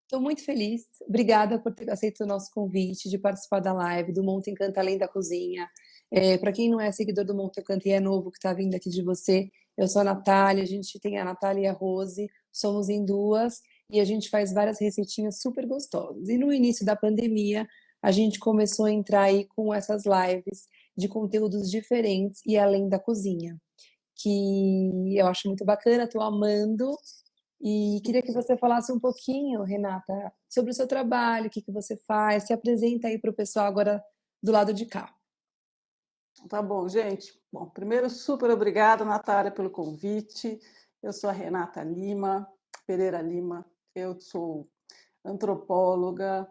Estou muito feliz. Obrigada por ter aceito o nosso convite de participar da live do Monta Encanta Além da Cozinha. Para quem não é seguidor do Monta Encanta e é novo que está vindo aqui de você, eu sou a Natália, a gente tem a Natália e a Rose, somos em duas e a gente faz várias receitinhas super gostosas. E no início da pandemia, a gente começou a entrar aí com essas lives de conteúdos diferentes e além da cozinha, que eu acho muito bacana, estou amando. E queria que você falasse um pouquinho, Renata, sobre o seu trabalho, o que que você faz, se apresenta aí para o pessoal agora do lado de cá. Tá bom, gente. Bom, primeiro, super obrigada, Natália, pelo convite. Eu sou a Renata Lima, Pereira Lima. Eu sou antropóloga.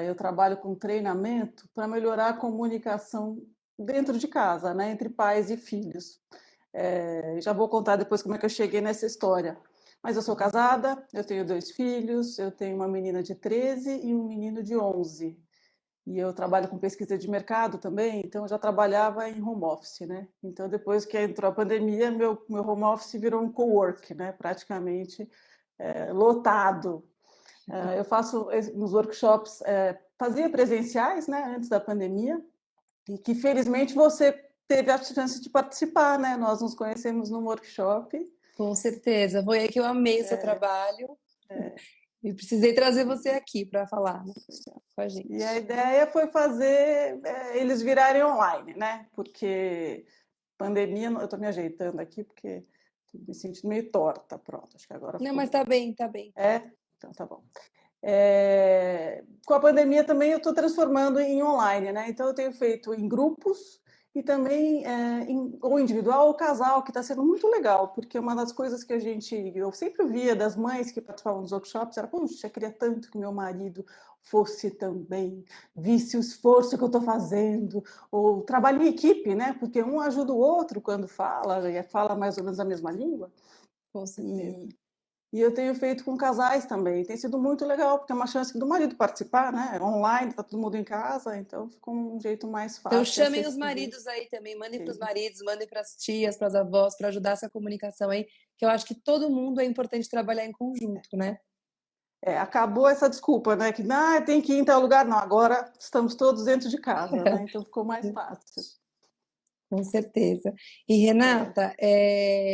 Eu trabalho com treinamento para melhorar a comunicação dentro de casa, né, entre pais e filhos. Já vou contar depois como é que eu cheguei nessa história. Mas eu sou casada, eu tenho 2 filhos, eu tenho uma menina de 13 e um menino de 11. E eu trabalho com pesquisa de mercado também, então eu já trabalhava em home office, né? Então depois que entrou a pandemia, meu home office virou um cowork, né? Praticamente lotado. Eu faço uns workshops, fazia presenciais, né? Antes da pandemia, e que felizmente você teve a chance de participar, né? Nós nos conhecemos num workshop. Com certeza, foi aí que eu amei o seu trabalho e precisei trazer você aqui para falar, né, com a E a gente. ideia foi fazer eles virarem online, né? Porque pandemia, eu estou me ajeitando aqui porque estou me sentindo meio torta. Pronto, acho que agora Não, ficou mas bom. tá bem, tá bem. É? Então tá bom. Com a pandemia também eu estou transformando em online, né? Então eu tenho feito em grupos e também ou individual ou casal, que está sendo muito legal, porque uma das coisas que eu sempre via das mães que participavam dos workshops era, puxa, eu queria tanto que meu marido fosse também, visse o esforço que eu estou fazendo, ou trabalho em equipe, né? Porque um ajuda o outro quando fala, e fala mais ou menos a mesma língua. Com certeza. E, e eu tenho feito com casais também. Tem sido muito legal, porque é uma chance do marido participar, né? Online, tá todo mundo em casa, então ficou um jeito mais Então fácil e chamem os acessível. maridos aí também, mandem para os maridos, mandem para as tias, para as avós, para ajudar essa comunicação aí, que eu acho que todo mundo é importante trabalhar em conjunto, né? Acabou essa desculpa, né? Que tem que ir em tal lugar. Não, agora estamos todos dentro de casa, né? Então ficou mais fácil. Com certeza. E É. Renata,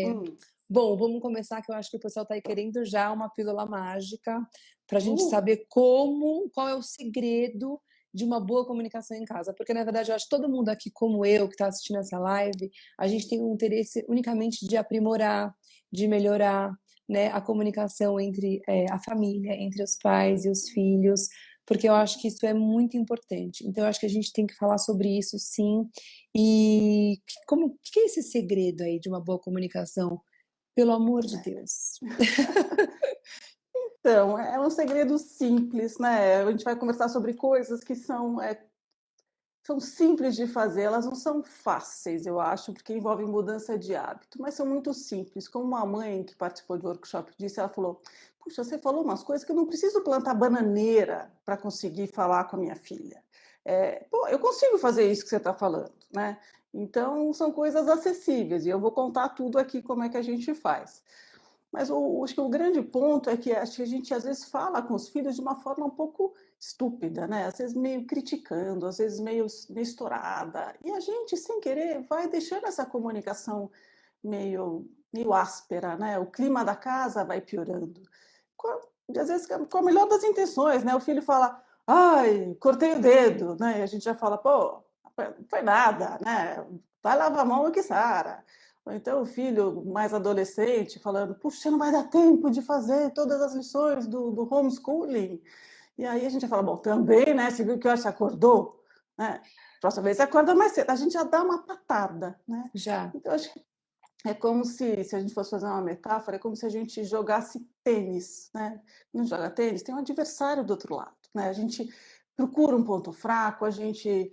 Hum. bom, vamos começar que eu acho que o pessoal está querendo já uma pílula mágica para a gente Uh. saber qual é o segredo de uma boa comunicação em casa. Porque, na verdade, eu acho que todo mundo aqui, como eu, que está assistindo essa live, a gente tem um interesse unicamente de aprimorar, de melhorar, né, a comunicação entre a família, entre os pais e os filhos, porque eu acho que isso é muito importante. Então, eu acho que a gente tem que falar sobre isso, sim. E que é esse segredo aí de uma boa comunicação? Pelo amor de Deus. Então, é um segredo simples, né? A gente vai conversar sobre coisas que são simples de fazer, elas não são fáceis, eu acho, porque envolvem mudança de hábito, mas são muito simples. Como uma mãe que participou do workshop disse, ela falou: puxa, você falou umas coisas que eu não preciso plantar bananeira para conseguir falar com a minha filha. Eu consigo fazer isso que você está falando, né? Então, são coisas acessíveis, e eu vou contar tudo aqui como é que a gente faz. Mas acho que o grande ponto é que acho que a gente às vezes fala com os filhos de uma forma um pouco estúpida, né? Às vezes meio criticando, às vezes meio estourada. E a gente, sem querer, vai deixando essa comunicação meio áspera, né? O clima da casa vai piorando. Às vezes com a melhor das intenções, né? O filho fala, ai, cortei o dedo, né? E a gente já fala, pô, não foi nada, né? Vai lavar a mão que sara. Ou então o filho mais adolescente falando, puxa, não vai dar tempo de fazer todas as lições do homeschooling. E aí a gente fala, bom, também, né? Você viu que hoje você acordou? Né? Próxima vez você acorda mais cedo. A gente já dá uma patada, né? Já. Então, acho que é como se a gente fosse fazer uma metáfora, é como se a gente jogasse tênis, né? Não joga tênis, tem um adversário do outro lado, né? A gente procura um ponto fraco, a gente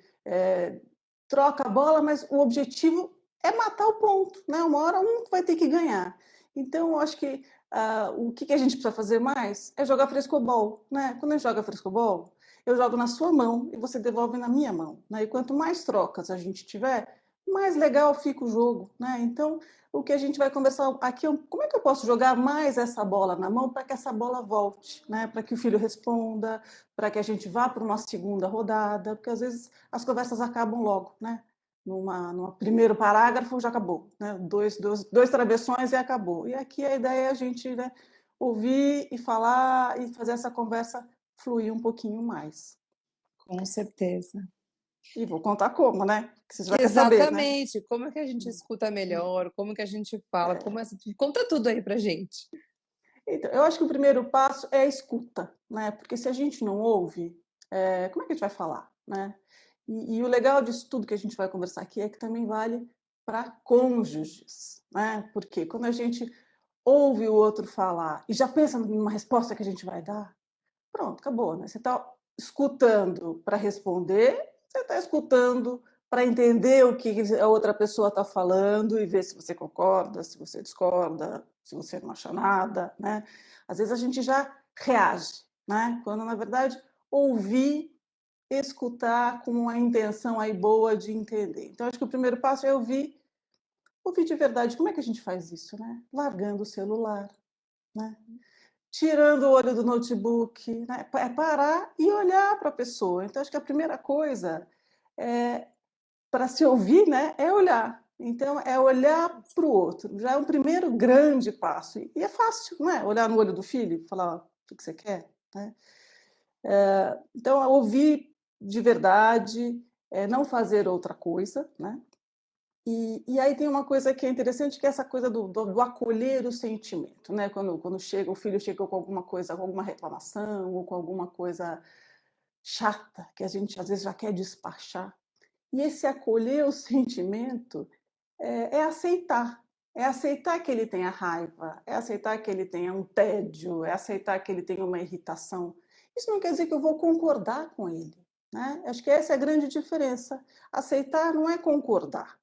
troca a bola, mas o objetivo é matar o ponto, né? Uma hora um vai ter que ganhar. Então, eu acho que o que a gente precisa fazer mais é jogar frescobol, né? Quando a gente joga frescobol, eu jogo na sua mão e você devolve na minha mão, né? E quanto mais trocas a gente tiver, mais legal fica o jogo, né? Então, o que a gente vai conversar aqui é como é que eu posso jogar mais essa bola na mão para que essa bola volte, né? Para que o filho responda, para que a gente vá para uma segunda rodada, porque às vezes as conversas acabam logo, né? Numa primeiro parágrafo já acabou, né? Dois travessões e acabou. E aqui a ideia é a gente, né, ouvir e falar e fazer essa conversa fluir um pouquinho mais. Com certeza. E vou contar como, né? Que você já quer saber, né? Exatamente. Como é que a gente escuta melhor? Como que a gente fala? Conta tudo aí pra gente. Então, eu acho que o primeiro passo é a escuta, né? Porque se a gente não ouve, como é que a gente vai falar, né? E o legal disso tudo que a gente vai conversar aqui é que também vale para cônjuges, né? Porque quando a gente ouve o outro falar e já pensa numa resposta que a gente vai dar, pronto, acabou, né? Você está escutando para responder, você está escutando para entender o que a outra pessoa está falando e ver se você concorda, se você discorda, se você não acha nada, né? Às vezes a gente já reage, né? Quando na verdade ouvir, escutar com uma intenção aí boa de entender. Então acho que o primeiro passo é ouvir de verdade. Como é que a gente faz isso, né? Largando o celular, né? Tirando o olho do notebook, né? É parar e olhar para a pessoa. Então, acho que a primeira coisa para se ouvir, né, é olhar. Então, é olhar para o outro. Já é um primeiro grande passo. E é fácil, não é? Olhar no olho do filho e falar o que você quer, né? Então, é ouvir de verdade, não fazer outra coisa, né? E aí tem uma coisa que é interessante, que é essa coisa do acolher o sentimento, né? Quando chega, o filho chega com alguma coisa, com alguma reclamação, ou com alguma coisa chata, que a gente às vezes já quer despachar. E esse acolher o sentimento aceitar. É aceitar que ele tenha raiva, é aceitar que ele tenha um tédio, é aceitar que ele tenha uma irritação. Isso não quer dizer que eu vou concordar com ele, né? Acho que essa é a grande diferença. Aceitar não é concordar.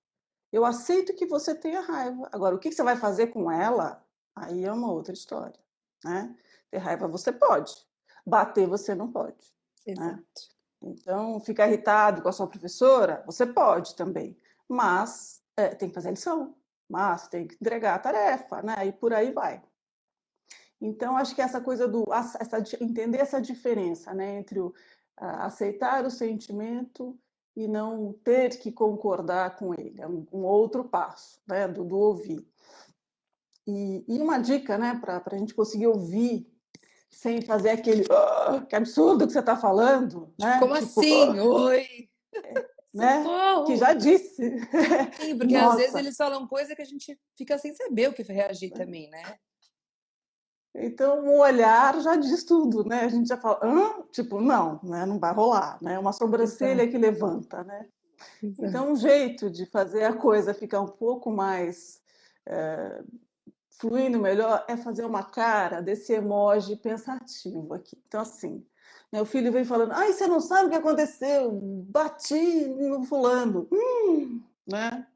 Eu aceito que você tenha raiva. Agora, o que você vai fazer com ela? Aí é uma outra história, né? Ter raiva você pode, bater você não pode, né? Exato. Então, ficar irritado com a sua professora, você pode também, mas tem que fazer a lição, mas tem que entregar a tarefa, né? E por aí vai. Então, acho que essa coisa entender essa diferença, né, entre aceitar o sentimento e não ter que concordar com ele, é um outro passo, né, do ouvir. E uma dica, né, para a gente conseguir ouvir sem fazer aquele que absurdo que você está falando, né? Como Tipo, assim? Oi! né? Que já Socorro! disse. Sim, porque às vezes Nossa. eles falam coisa que a gente fica sem saber o que reagir também, né? Então, o olhar já diz tudo, né? A gente já fala, hã? Tipo, não, né? Não vai rolar, né? Uma sobrancelha Exato, que levanta, né? Então, um exato, jeito de fazer a coisa ficar um pouco mais é, fluindo melhor é fazer uma cara desse emoji pensativo aqui. Então, assim, né, o filho vem falando, ai, você não sabe o que aconteceu, bati no fulano. Né?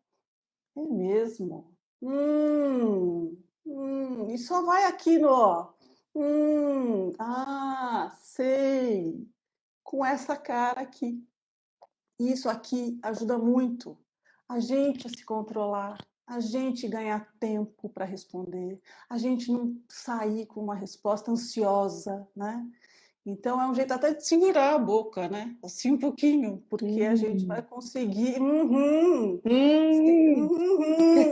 É mesmo. E só vai aqui no ó. Sei. Com essa cara aqui. Isso aqui ajuda muito a gente a se controlar, a gente ganhar tempo para responder, a gente não sair com uma resposta ansiosa, né? Então é um jeito até de segurar a boca, né? Assim um pouquinho, porque a gente vai Hum. conseguir. Hum.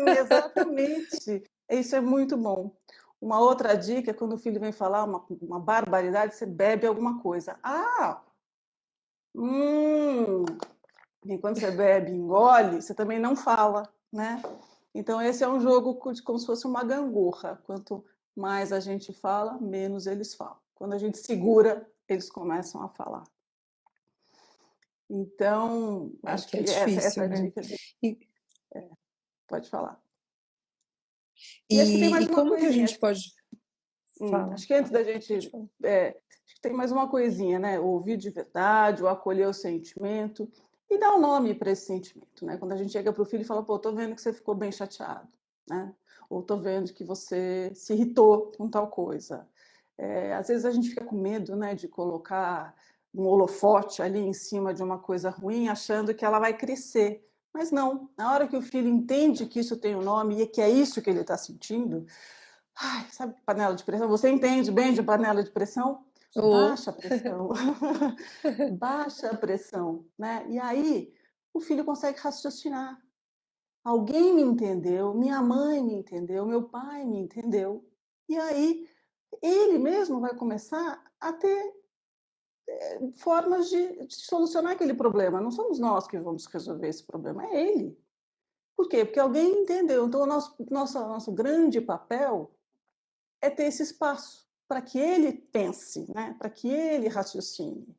Exatamente. Isso é muito bom. Uma outra dica é quando o filho vem falar uma barbaridade, você bebe alguma coisa. Hum, e quando você bebe, engole, você também não fala, né? Então esse é um jogo como se fosse uma gangorra. Quanto mais a gente fala, menos eles falam. Quando a gente segura, eles começam a falar. Então, É acho que é que essa difícil, né? dica E, pode falar. E acho que tem e mais uma como que a coisinha. gente pode falar? Acho que antes Fala, da pode gente. falar. Acho que tem mais uma coisinha, né? O ouvir de verdade, o acolher o sentimento e dar um nome para esse sentimento, né? Quando a gente chega para o filho e fala, pô, tô vendo que você ficou bem chateado, né? Ou tô vendo que você se irritou com tal coisa. Às vezes a gente fica com medo, né, de colocar um holofote ali em cima de uma coisa ruim, achando que ela vai crescer. Mas não, na hora que o filho entende que isso tem um nome e que é isso que ele está sentindo, ai, sabe panela de pressão? Você entende bem de panela de pressão? Oh. Baixa a pressão, baixa a pressão, né? E aí o filho consegue raciocinar. Alguém me entendeu, minha mãe me entendeu, meu pai me entendeu. E aí ele mesmo vai começar a ter formas de solucionar aquele problema. Não somos nós que vamos resolver esse problema, é ele. Por quê? Porque alguém entendeu. Então, o nosso grande papel é ter esse espaço para que ele pense, né? Para que ele raciocine.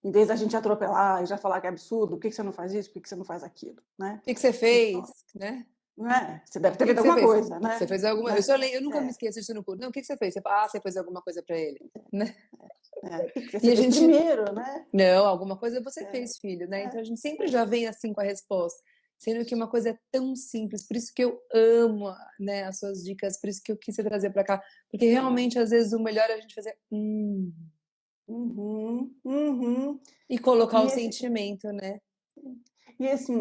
Em vez da gente atropelar e já falar que é absurdo, por que você não faz isso, por que você não faz aquilo, né? O que que você Então, fez, né? né? Você deve O ter que feito que você alguma fez? coisa, Você né? fez alguma Né? eu nunca me É, esqueço disso no curso. Não, o que que você fez? Você fala: "Ah, você fez alguma coisa para ele", né. é. O que E você a fez gente primeiro, né? não, alguma coisa você É, fez, filho, né. é, Então a gente sempre é. já vem, assim, com a resposta, sendo que uma coisa é tão simples, por isso que eu amo, né, as suas dicas, por isso que eu quis te trazer para cá, porque realmente às vezes o melhor é a gente fazer Uhum, uhum. e colocar E o esse, sentimento, né. e esse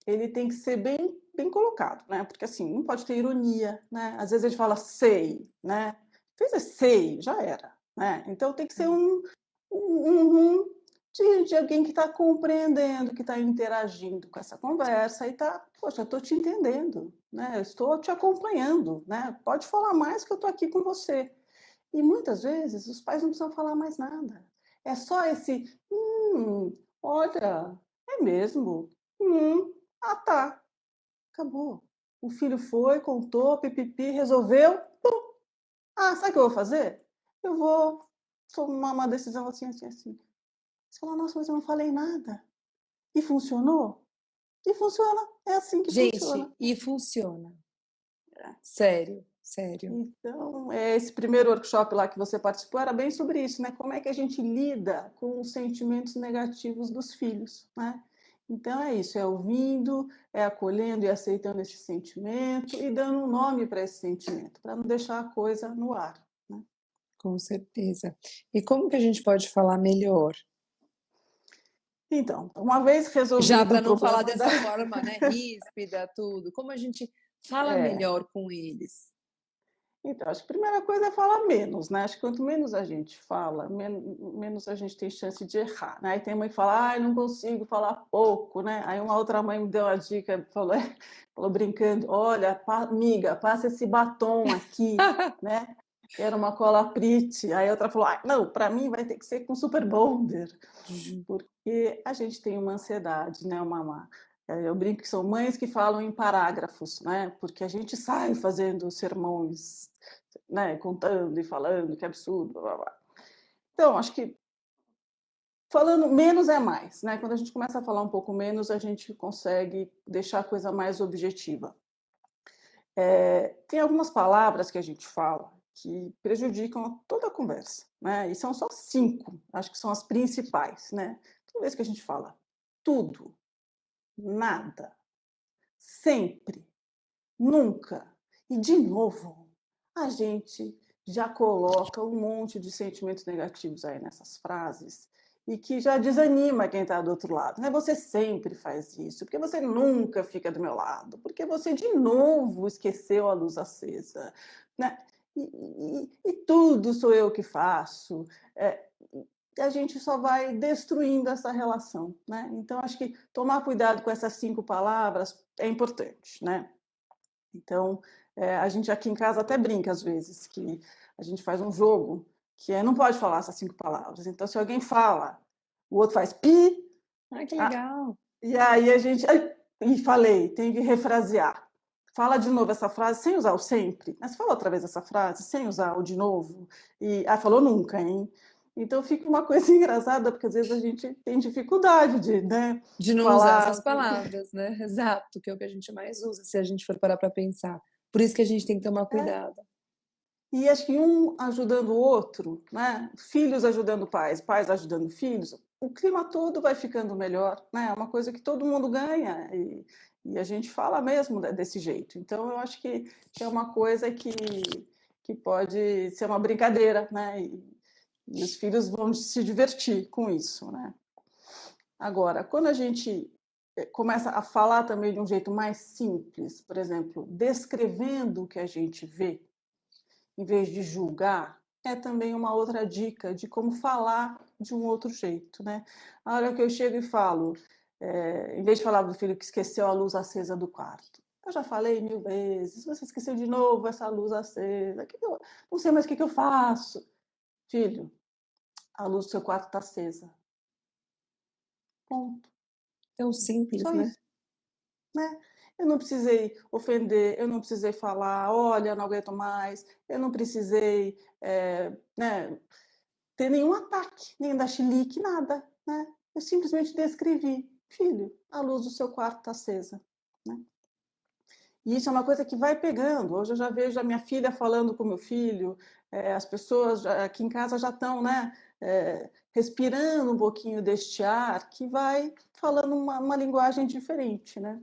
ele tem que ser bem colocado, né? Porque assim, não pode ter ironia, né? Às vezes a gente fala sei, né? Fez é sei, já era, né? Então tem que ser um uhum de alguém que está compreendendo, que está interagindo com essa conversa e está, poxa, eu estou te entendendo, né? Eu estou te acompanhando, né? Pode falar mais que eu estou aqui com você. E muitas vezes os pais não precisam falar mais nada. É só esse, olha, é mesmo? Ah, tá. Acabou. O filho foi, contou, pipipi, resolveu. Ah, sabe o que eu vou fazer? Eu vou tomar uma decisão assim, assim, assim. Você fala, nossa, mas eu não falei nada. E funcionou? E funciona. É assim que funciona. Gente, e funciona. Sério, sério. Então, esse primeiro workshop lá que você participou era bem sobre isso, né? Como é que a gente lida com os sentimentos negativos dos filhos, né? Então é isso, é ouvindo, é acolhendo e aceitando esse sentimento e dando um nome para esse sentimento, para não deixar a coisa no ar, né? Com certeza. E como que a gente pode falar melhor? Então, uma vez Já resolvido para o não falar problema da... dessa forma, né, ríspida, tudo. Como a gente fala É, melhor com eles? então, acho que a primeira coisa é falar menos, né? Acho que quanto menos a gente fala, menos a gente tem chance de errar, né? Aí tem mãe que fala, ai, não consigo falar pouco, né? Aí uma outra mãe me deu a dica, falou, falou brincando, olha, amiga, passa esse batom aqui, né? Era uma cola Prit. Aí outra falou, ah, não, para mim vai ter que ser com Super Bonder, porque a gente tem uma ansiedade, né, uma eu brinco que são mães que falam em parágrafos, né? Porque a gente sai fazendo sermões, né? Contando e falando, que absurdo, blá, blá, blá. Então, acho que falando menos é mais, né? Quando a gente começa a falar um pouco menos, a gente consegue deixar a coisa mais objetiva. Tem algumas palavras que a gente fala que prejudicam toda a conversa, né? E são só 5, acho que são as principais, né? Toda vez que a gente fala tudo, nada, sempre, nunca e de novo, a gente já coloca um monte de sentimentos negativos aí nessas frases e que já desanima quem está do outro lado. Né? Você sempre faz isso, porque você nunca fica do meu lado, porque você de novo esqueceu a luz acesa. Né? E tudo sou eu que faço. A gente só vai destruindo essa relação. Né? Então, acho que tomar cuidado com essas 5 palavras é importante. Né? Então, a gente aqui em casa até brinca às vezes, que a gente faz um jogo que não pode falar essas 5 palavras. Então, se alguém fala, o outro faz pi, Ai, que ah, legal. e aí a gente. Ai, e falei, tem que refrasear. Fala de novo essa frase sem usar o sempre. Mas fala outra vez essa frase sem usar o de novo. E falou nunca, hein? Então fica uma coisa engraçada, porque às vezes a gente tem dificuldade de, né, De não usar essas falar. palavras, né? Exato, que é o que a gente mais usa, se a gente for parar para pensar. Por isso que a gente tem que tomar É, cuidado. e acho que um ajudando o outro, né? Filhos ajudando pais, pais ajudando filhos, o clima todo vai ficando melhor, né? É uma coisa que todo mundo ganha e a gente fala mesmo desse jeito. Então, eu acho que é uma coisa que pode ser uma brincadeira, né? E os filhos vão se divertir com isso, né? Agora, quando a gente começa a falar também de um jeito mais simples, por exemplo, descrevendo o que a gente vê, em vez de julgar, é também uma outra dica de como falar de um outro jeito, né? A hora que eu chego e falo, em vez de falar do filho que esqueceu a luz acesa do quarto, eu já falei 1000 vezes, você esqueceu de novo essa luz acesa, não sei mais o que eu faço. Filho, a luz do seu quarto está acesa. Ponto. Tão simples, Só né? isso, né? Eu não precisei ofender, eu não precisei falar, olha, não aguento mais, eu não precisei, né, ter nenhum ataque, nem dar chilique, nada, né? Eu simplesmente descrevi, filho, a luz do seu quarto está acesa, né? E isso é uma coisa que vai pegando. Hoje eu já vejo a minha filha falando com o meu filho, as pessoas aqui em casa já estão, né, respirando um pouquinho deste ar que vai falando uma linguagem diferente, né?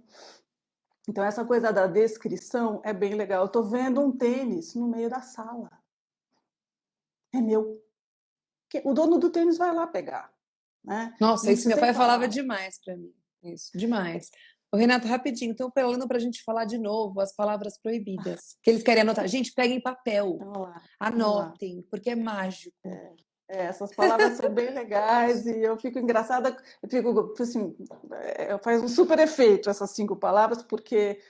Então essa coisa da descrição é bem legal. Eu estou vendo um tênis no meio da sala. É meu. O dono do tênis vai lá pegar, né? Nossa, Não isso meu precisei pai falava falar. demais para mim. Isso, demais. Ô, Renato, rapidinho, então falando para a gente falar de novo as palavras proibidas, que eles querem anotar. Gente, peguem papel, Vamos lá, vamos lá. anotem, porque é mágico. Essas palavras são bem legais e eu fico engraçada, eu fico assim, faz um super efeito essas 5 palavras, porque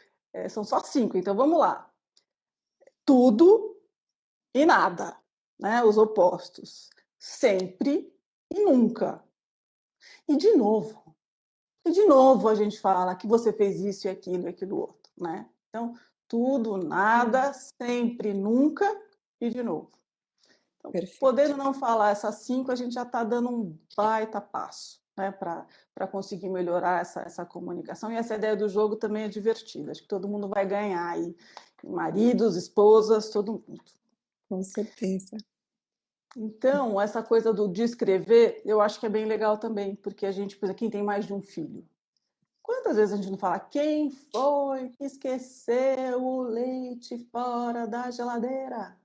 são só 5, então vamos lá. Tudo e nada, né? Os opostos. Sempre e nunca. E de novo a gente fala que você fez isso e aquilo outro, né? Então, tudo, nada, sempre, nunca e de novo. Então, Perfeito. podendo não falar essas 5, a gente já está dando um baita passo, né, para conseguir melhorar essa comunicação. E essa ideia do jogo também é divertida. Acho que todo mundo vai ganhar aí. Maridos, esposas, todo mundo. Com certeza. Então, essa coisa do descrever, eu acho que é bem legal também, porque a gente, por exemplo, quem tem mais de um filho, quantas vezes a gente não fala quem foi que esqueceu o leite fora da geladeira?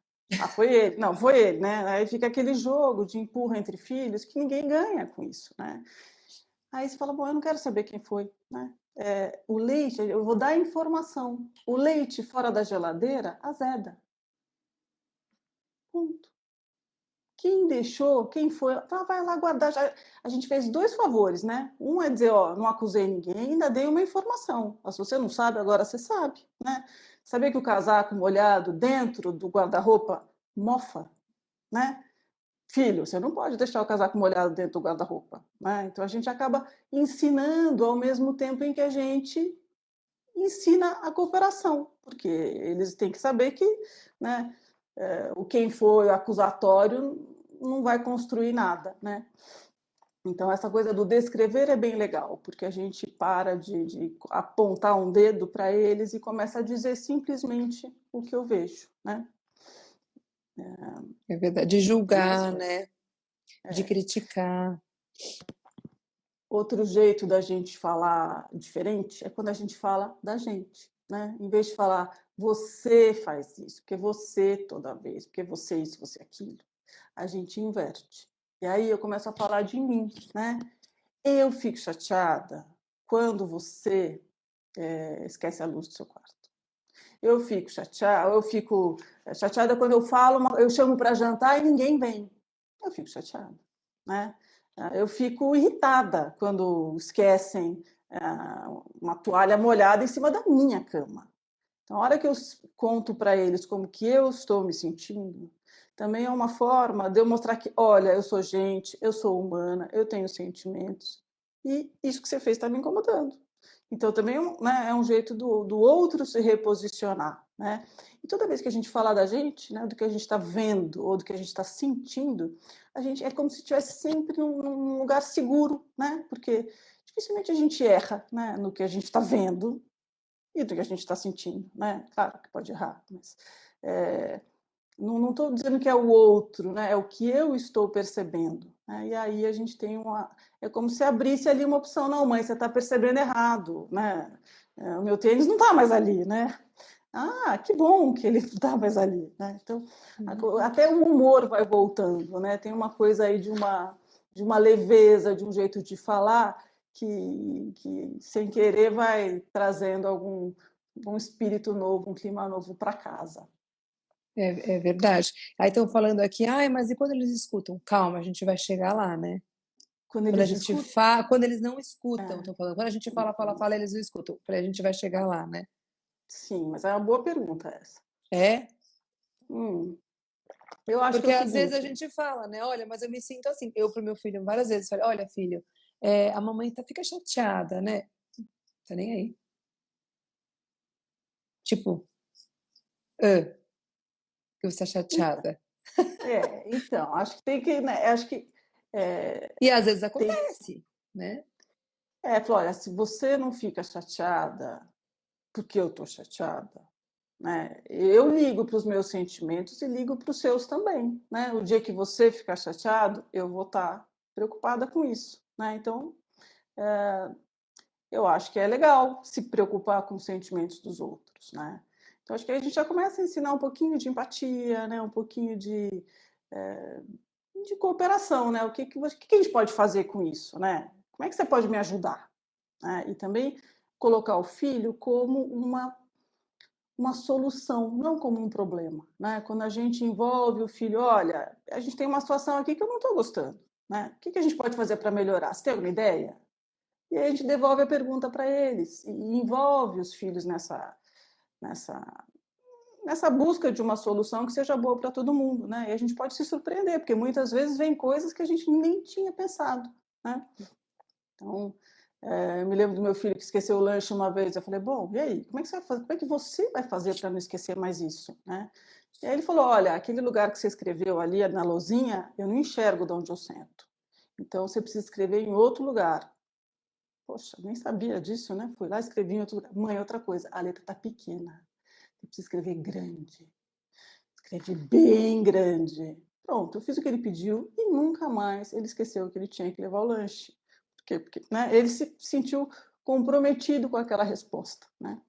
Ah, foi ele. Não, foi ele, né? Aí fica aquele jogo de empurra entre filhos que ninguém ganha com isso, né? Aí você fala, bom, eu não quero saber quem foi, né? O leite, eu vou dar a informação. O leite fora da geladeira azeda. Ponto. Quem deixou, quem foi, vai lá guardar. A gente fez 2 favores, né? Um é dizer, ó, não acusei ninguém, ainda dei uma informação. Mas se você não sabe, agora você sabe, né? Sabia que o casaco molhado dentro do guarda-roupa mofa, né? Filho, você não pode deixar o casaco molhado dentro do guarda-roupa, né? Então a gente acaba ensinando ao mesmo tempo em que a gente ensina a cooperação, porque eles têm que saber que, né, o quem for acusatório não vai construir nada, né? Então essa coisa do descrever é bem legal, porque a gente para de apontar um dedo para eles e começa a dizer simplesmente o que eu vejo, né? É verdade. De Mais julgar, coisas. né? De criticar. Outro jeito da gente falar diferente é quando a gente fala da gente, né? Em vez de falar você faz isso, porque você toda vez, porque você isso, você aquilo, a gente inverte. E aí eu começo a falar de mim, né? Eu fico chateada quando você esquece a luz do seu quarto. Eu fico chateada quando eu falo, eu chamo para jantar e ninguém vem. Eu fico chateada, né? Eu fico irritada quando esquecem uma toalha molhada em cima da minha cama. Então, a hora que eu conto para eles como que eu estou me sentindo, também é uma forma de eu mostrar que, olha, eu sou gente, eu sou humana, eu tenho sentimentos, e isso que você fez está me incomodando. Então, também né, é um jeito do outro se reposicionar, né? E toda vez que a gente fala da gente, né, do que a gente está vendo ou do que a gente está sentindo, a gente é como se estivesse sempre num lugar seguro, né? Porque dificilmente a gente erra, né, no que a gente está vendo e do que a gente está sentindo, né? Claro que pode errar, mas não estou dizendo que é o outro, né? É o que eu estou percebendo, né? E aí a gente tem é como se abrisse ali uma opção, não, mãe, você está percebendo errado, né? O meu tênis não está mais ali, né? Ah, que bom que ele não está mais ali, né? Então, até o humor vai voltando, né? Tem uma coisa aí de uma leveza, de um jeito de falar, que sem querer vai trazendo um espírito novo, um clima novo para casa. É verdade. Aí estão falando aqui, ai, mas e quando eles escutam? Calma, a gente vai chegar lá, né? Quando Quando a eles gente escutam, quando eles não escutam, é, estão falando. Quando a gente fala, eles não escutam. Falei, a gente vai chegar lá, né? sim, mas é uma boa pergunta essa. É, Hum, eu acho que é porque o às vezes a seguinte, gente fala, né? Olha, mas eu me sinto assim. Eu pro meu filho várias vezes falei, olha, filho, a mamãe fica chateada, né? Tá nem aí. Tipo, que você tá chateada. então, acho que tem que, né, acho que E às vezes tem, acontece, né? falou, olha, se você não fica chateada, porque eu estou chateada, né? Eu ligo para os meus sentimentos e ligo para os seus também, né? O dia que você ficar chateado, eu vou estar preocupada com isso, né? Então, eu acho que é legal se preocupar com os sentimentos dos outros, né? Então, acho que a gente já começa a ensinar um pouquinho de empatia, né? Um pouquinho de cooperação, né? O que a gente pode fazer com isso, né? Como é que você pode me ajudar? Né? E também colocar o filho como uma solução, não como um problema, né? Quando a gente envolve o filho, olha, a gente tem uma situação aqui que eu não estou gostando, né? O que a gente pode fazer para melhorar? Você tem alguma ideia? E aí a gente devolve a pergunta para eles e envolve os filhos nessa, nessa busca de uma solução que seja boa para todo mundo, né? E a gente pode se surpreender, porque muitas vezes vem coisas que a gente nem tinha pensado, né? Então, eu me lembro do meu filho que esqueceu o lanche uma vez. Eu falei, bom, e aí? Como é que você vai fazer? Como é que você vai fazer para não esquecer mais isso, né? E aí ele falou, olha, aquele lugar que você escreveu ali na lousinha, eu não enxergo de onde eu sento. Então, você precisa escrever em outro lugar. Poxa, nem sabia disso, né? Fui lá, escrevi em outro lugar. Mãe, outra coisa, a letra tá pequena. Você precisa escrever grande. Escreve bem grande. Pronto, eu fiz o que ele pediu e nunca mais ele esqueceu que ele tinha que levar o lanche. Porque né, ele se sentiu comprometido com aquela resposta, né?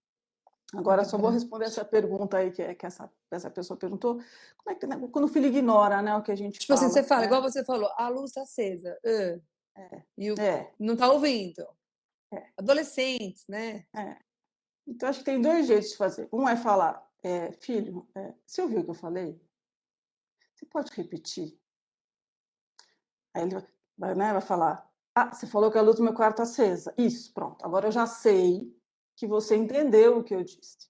É Agora, só vou verdade. responder essa pergunta aí que essa pessoa perguntou. Como é que, né, quando o filho ignora, né, o que a gente Tipo assim, você fala, fala, igual né? você falou, a luz tá acesa. E É, não tá ouvindo. é, Adolescentes, né? é. Então, acho que tem dois jeitos de fazer. Um é falar, filho, você ouviu o que eu falei? Você pode repetir? Aí ele vai falar, você falou que a luz do meu quarto está acesa. Isso, pronto. Agora eu já sei que você entendeu o que eu disse.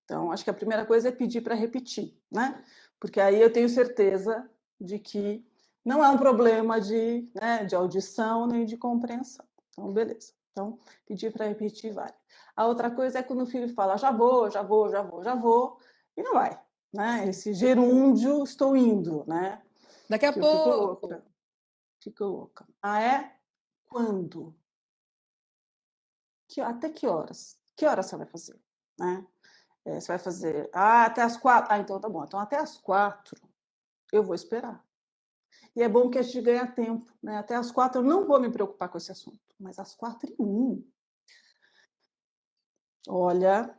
Então, acho que a primeira coisa é pedir para repetir, né? Porque aí eu tenho certeza de que não é um problema de audição nem de compreensão. Então, beleza. Então, pedir para repetir vale. A outra coisa é quando o filho fala, já vou, já vou, já vou, já vou, e não vai, né? Sim. Esse gerúndio, estou indo, né? Daqui a Que eu fico louca, pouco. fico louca. Ah, é? Quando? Até que horas? Que horas você vai fazer? Né? Você vai fazer, até as 4. Ah, então tá bom. Então até as 4 eu vou esperar. E é bom que a gente ganha tempo, né? Até as 4 eu não vou me preocupar com esse assunto. Mas às 4:01, olha,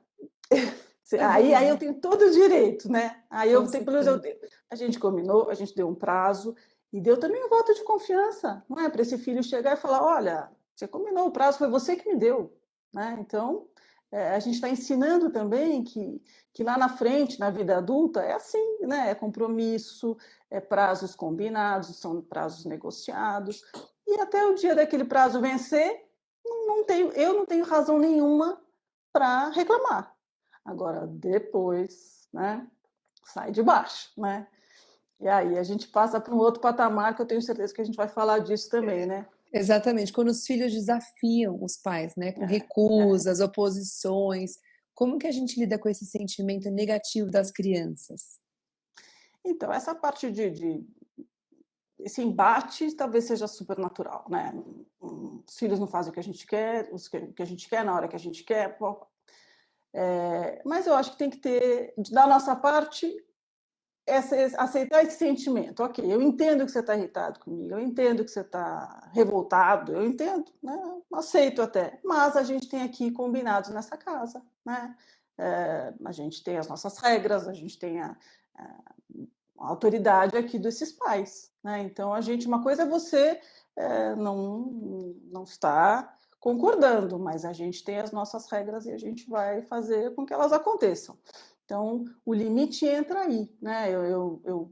Eu aí eu vou, tenho todo o direito, né? Aí com eu tenho, pelo menos certeza. a gente combinou, a gente deu um prazo e deu também um voto de confiança, não é? Para esse filho chegar e falar, olha, você combinou o prazo, foi você que me deu, né? Então, a gente está ensinando também que lá na frente, na vida adulta, é assim, né? É compromisso, é prazos combinados, são prazos negociados, e até o dia daquele prazo vencer, eu não tenho razão nenhuma para reclamar. Agora, depois, né, sai de baixo, né? E aí a gente passa para um outro patamar que eu tenho certeza que a gente vai falar disso também, né? Exatamente. Quando os filhos desafiam os pais, né? Com É. recusas, oposições. Como que a gente lida com esse sentimento negativo das crianças? Então, essa parte esse embate talvez seja super natural, né? Os filhos não fazem o que a gente quer, o que a gente quer na hora que a gente quer. Mas eu acho que tem que ter, da nossa parte, aceitar esse sentimento. Ok, eu entendo que você está irritado comigo, eu entendo que você está revoltado, eu entendo, né? Aceito até. Mas a gente tem aqui combinados nessa casa, né? A gente tem as nossas regras, a gente tem a autoridade aqui desses pais, né? Então, uma coisa é você não está concordando, mas a gente tem as nossas regras e a gente vai fazer com que elas aconteçam. Então, o limite entra aí, né? Eu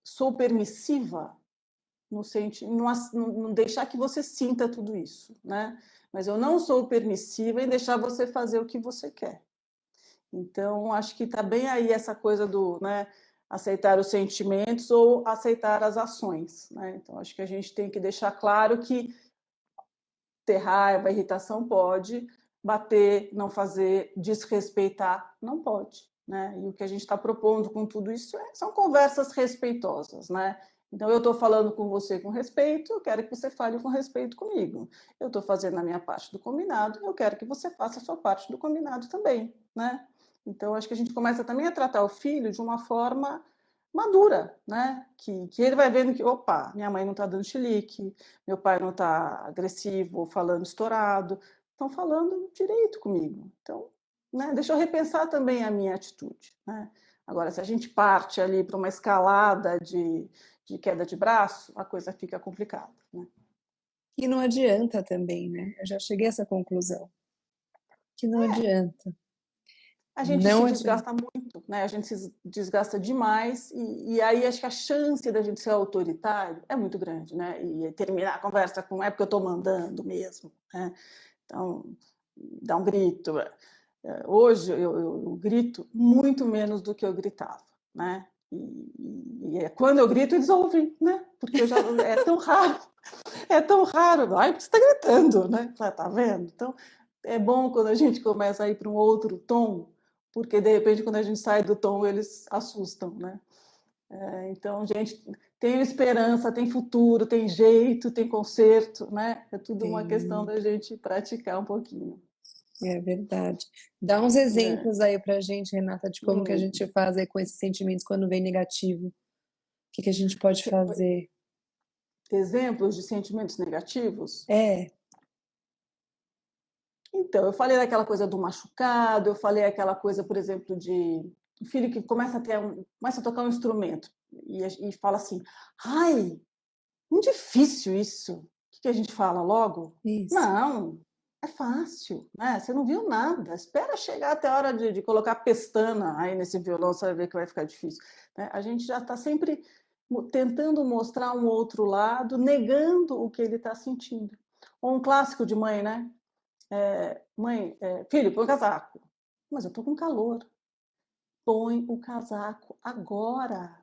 sou permissiva no sentido, não deixar que você sinta tudo isso, né? Mas eu não sou permissiva em deixar você fazer o que você quer. Então, acho que está bem aí essa coisa do, né, aceitar os sentimentos ou aceitar as ações, né? Então, acho que a gente tem que deixar claro que ter raiva, irritação pode, bater, não fazer, desrespeitar, não pode, né? E o que a gente está propondo com tudo isso são conversas respeitosas, né? Então, eu estou falando com você com respeito, eu quero que você fale com respeito comigo. Eu estou fazendo a minha parte do combinado, eu quero que você faça a sua parte do combinado também, né? Então, acho que a gente começa também a tratar o filho de uma forma madura, né? Que ele vai vendo que, opa, minha mãe não está dando chilique, meu pai não está agressivo, falando estourado, estão falando direito comigo. Então, né, deixa eu repensar também a minha atitude, né? Agora, se a gente parte ali para uma escalada de queda de braço, a coisa fica complicada, né? E não adianta também, né? Eu já cheguei a essa conclusão, que não adianta. A gente se Não adianta. desgasta muito, né? A gente se desgasta demais e aí acho que a chance da gente ser autoritário é muito grande, né? E terminar a conversa com é porque eu estou mandando mesmo, né? Então, dá um grito. Hoje eu grito muito menos do que eu gritava, né? E quando eu grito eles ouvem, né? Porque é tão raro. Ai, você está gritando, né? Tá vendo? Então é bom quando a gente começa a ir para um outro tom, porque de repente quando a gente sai do tom eles assustam, né? Então, gente, tem esperança, tem futuro, tem jeito, tem conserto, né? É tudo uma questão Sim, da gente praticar um pouquinho. é verdade. Dá uns Né? exemplos aí pra gente, Renata, de como que a gente faz aí com esses sentimentos quando vem negativo. O que que a gente pode fazer? Exemplos de sentimentos negativos? É, Então, eu falei daquela coisa do machucado, eu falei aquela coisa, por exemplo, de um filho que começa a tocar um instrumento e fala assim: ai, muito difícil isso. O que a gente fala logo? isso. Não, é fácil, né? Você não viu nada. Espera chegar até a hora de colocar pestana aí nesse violão, você vai ver que vai ficar difícil, né? A gente já está sempre tentando mostrar um outro lado, negando o que ele está sentindo. Ou um clássico de mãe, né? Mãe, filho, põe o casaco. Mas eu tô com calor. Põe o casaco agora.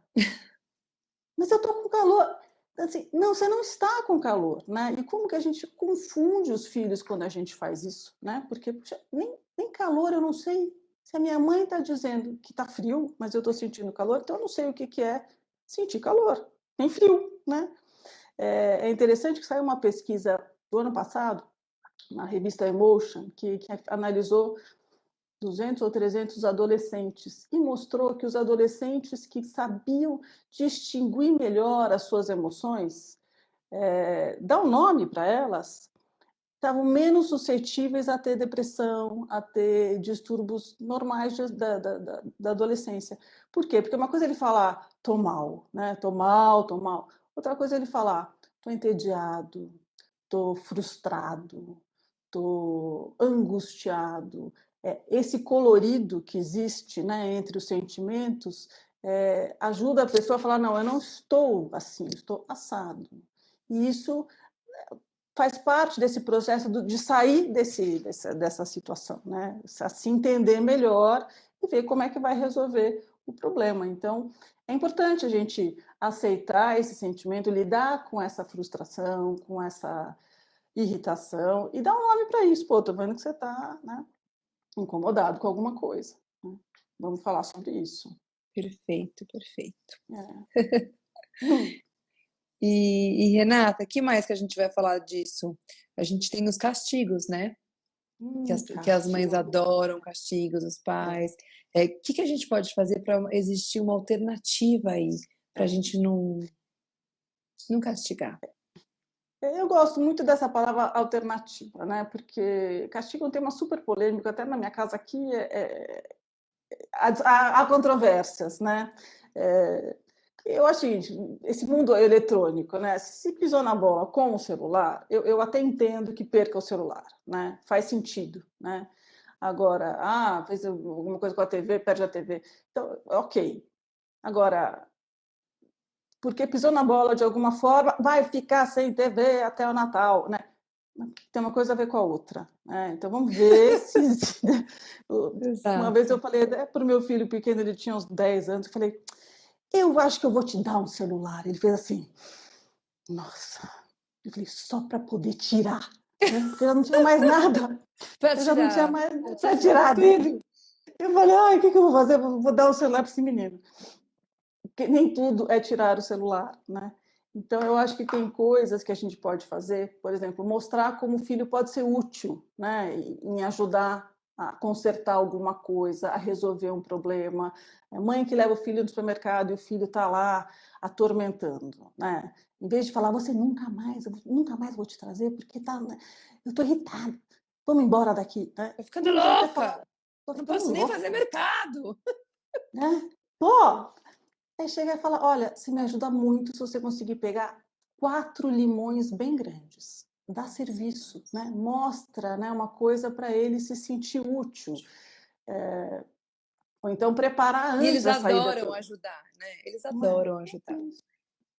Mas eu tô com calor. Assim, não, você não está com calor, né? E como que a gente confunde os filhos quando a gente faz isso, né? Porque puxa, nem calor eu não sei. Se a minha mãe está dizendo que está frio, mas eu estou sentindo calor, então eu não sei o que, que é sentir calor, nem frio, né? É interessante que saiu uma pesquisa do ano passado, na revista Emotion, que analisou 200 ou 300 adolescentes e mostrou que os adolescentes que sabiam distinguir melhor as suas emoções, dar um nome para elas, estavam menos suscetíveis a ter depressão, a ter distúrbios normais da adolescência. Por quê? Porque uma coisa é ele falar, tô mal, né? Tô mal, tô mal. Outra coisa é ele falar, tô entediado, tô frustrado, tô angustiado. Esse colorido que existe, né, entre os sentimentos ajuda a pessoa a falar, não, eu não estou assim, estou assado. E isso faz parte desse processo de sair dessa situação, né? Se entender melhor e ver como é que vai resolver o problema. Então, é importante a gente aceitar esse sentimento, lidar com essa frustração, com essa irritação e dar um nome para isso. Pô, tô vendo que você está, né, incomodado com alguma coisa, né? Vamos falar sobre isso. Perfeito, perfeito. É. Renata, que mais que a gente vai falar disso? A gente tem os castigos, né? Que as mães Castigo. adoram, castigos, os pais. Que a gente pode fazer para existir uma alternativa aí, para a gente não castigar? Eu gosto muito dessa palavra alternativa, né? Porque castigo é um tema super polêmico, até na minha casa aqui há controvérsias, né? Eu acho que esse mundo eletrônico, né? Se pisou na bola com o celular, eu até entendo que perca o celular, né? Faz sentido, né? Agora, fez alguma coisa com a TV, perde a TV. Então, ok. Agora, porque pisou na bola de alguma forma, vai ficar sem TV até o Natal, né? Tem uma coisa a ver com a outra, né? Então vamos ver se uma vez eu Exato. falei para o meu filho pequeno, ele tinha uns 10 anos, eu falei, eu acho que eu vou te dar um celular. Ele fez assim, nossa. Eu falei, só para poder tirar, né? Porque eu já não tinha mais nada. Para Eu já não tinha tirar, mais para para tirar tirar dele. tudo. Eu falei, ai, o que eu vou fazer? Vou dar o celular para esse menino. Porque nem tudo é tirar o celular, né? Então, eu acho que tem coisas que a gente pode fazer, por exemplo, mostrar como o filho pode ser útil, né? Em ajudar a consertar alguma coisa, a resolver um problema. É mãe que leva o filho no supermercado e o filho está lá atormentando, né? Em vez de falar, você nunca mais vou te trazer porque eu estou irritada. Vamos embora daqui, né? Tô ficando Em vez de até falar, louca. estou Não ficando posso nem fazer louca, mercado. né? Pô, aí chega e fala: olha, você me ajuda muito se você conseguir pegar 4 limões bem grandes. Dá serviço, né? Mostra, né, uma coisa para ele se sentir útil. Ou então preparar E antes eles a saída adoram para. ajudar, né? Eles Não é? adoram É ajudar. isso.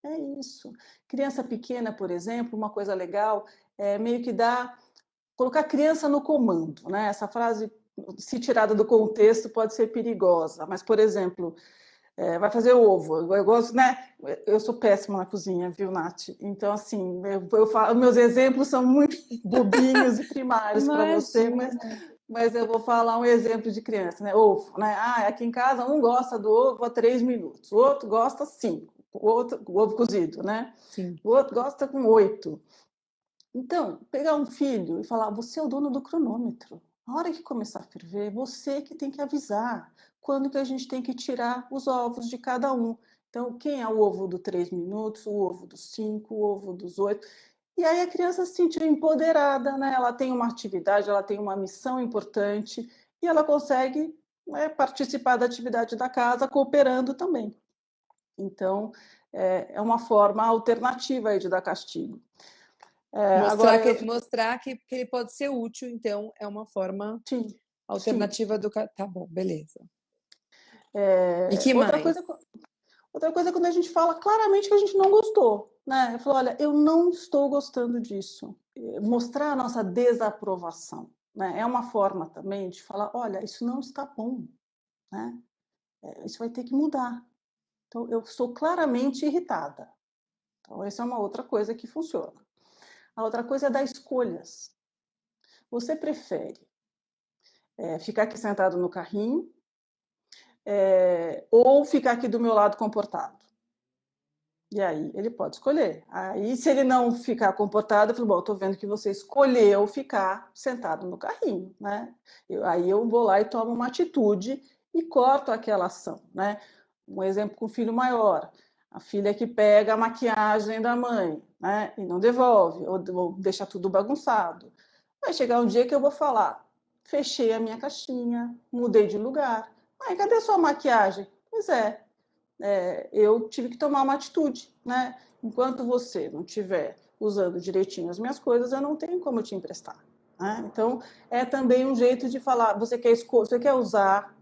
É isso. Criança pequena, por exemplo, uma coisa legal é meio que dar, colocar a criança no comando, né? Essa frase, se tirada do contexto, pode ser perigosa, mas, por exemplo, vai fazer ovo. Eu gosto, né? Eu sou péssima na cozinha, viu, Nath? Então, assim, eu falo, meus exemplos são muito bobinhos e primários para você, Imagina. mas eu vou falar um exemplo de criança, né? Ovo, né? Aqui em casa um gosta do ovo a 3 minutos, o outro gosta 5, o ovo cozido, né? Sim. O outro gosta com 8. Então, pegar um filho e falar, você é o dono do cronômetro. Na hora que começar a ferver, você que tem que avisar quando que a gente tem que tirar os ovos de cada um. Então, quem é o ovo do 3 minutos, o ovo dos 5, o ovo dos 8. E aí a criança se sentiu empoderada, né? Ela tem uma atividade, ela tem uma missão importante e ela consegue, né, participar da atividade da casa, cooperando também. Então, é uma forma alternativa aí de dar castigo. Mostrar Agora, eu. que ele pode ser útil, então, é uma forma Sim, sim. alternativa do. Tá bom, beleza. E É, que mais? outra coisa é quando a gente fala claramente que a gente não gostou, né? Eu falo, olha, eu não estou gostando disso. Mostrar a nossa desaprovação, né? É uma forma também de falar, olha, isso não está bom, né? Isso vai ter que mudar. Então, eu estou claramente irritada. Então, essa é uma outra coisa que funciona. A outra coisa é dar escolhas. Você prefere ficar aqui sentado no carrinho ou ficar aqui do meu lado comportado? E aí ele pode escolher. Aí, se ele não ficar comportado, eu falo, bom, eu tô vendo que você escolheu ficar sentado no carrinho, né? Aí eu vou lá e tomo uma atitude e corto aquela ação, né? Um exemplo com o filho maior. A filha que pega a maquiagem da mãe, né? E não devolve, ou deixa tudo bagunçado. Vai chegar um dia que eu vou falar, fechei a minha caixinha, mudei de lugar. Mãe, cadê sua maquiagem? Pois é, eu tive que tomar uma atitude, né? Enquanto você não estiver usando direitinho as minhas coisas, eu não tenho como te emprestar. Né? Então, é também um jeito de falar, você quer usar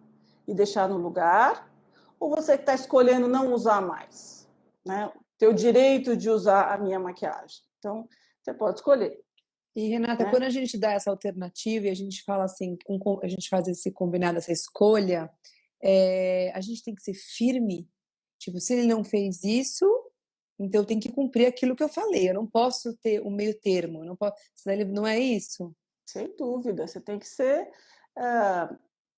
e deixar no lugar, ou você está escolhendo não usar mais? Né? Ter o direito de usar a minha maquiagem. Então, você pode escolher. E, Renata, Né? quando a gente dá essa alternativa e a gente fala assim, a gente faz esse combinado, essa escolha, a gente tem que ser firme. Tipo, se ele não fez isso, então eu tenho que cumprir aquilo que eu falei. Eu não posso ter um meio termo. Eu não posso, senão ele não é isso. Sem dúvida, você tem que ser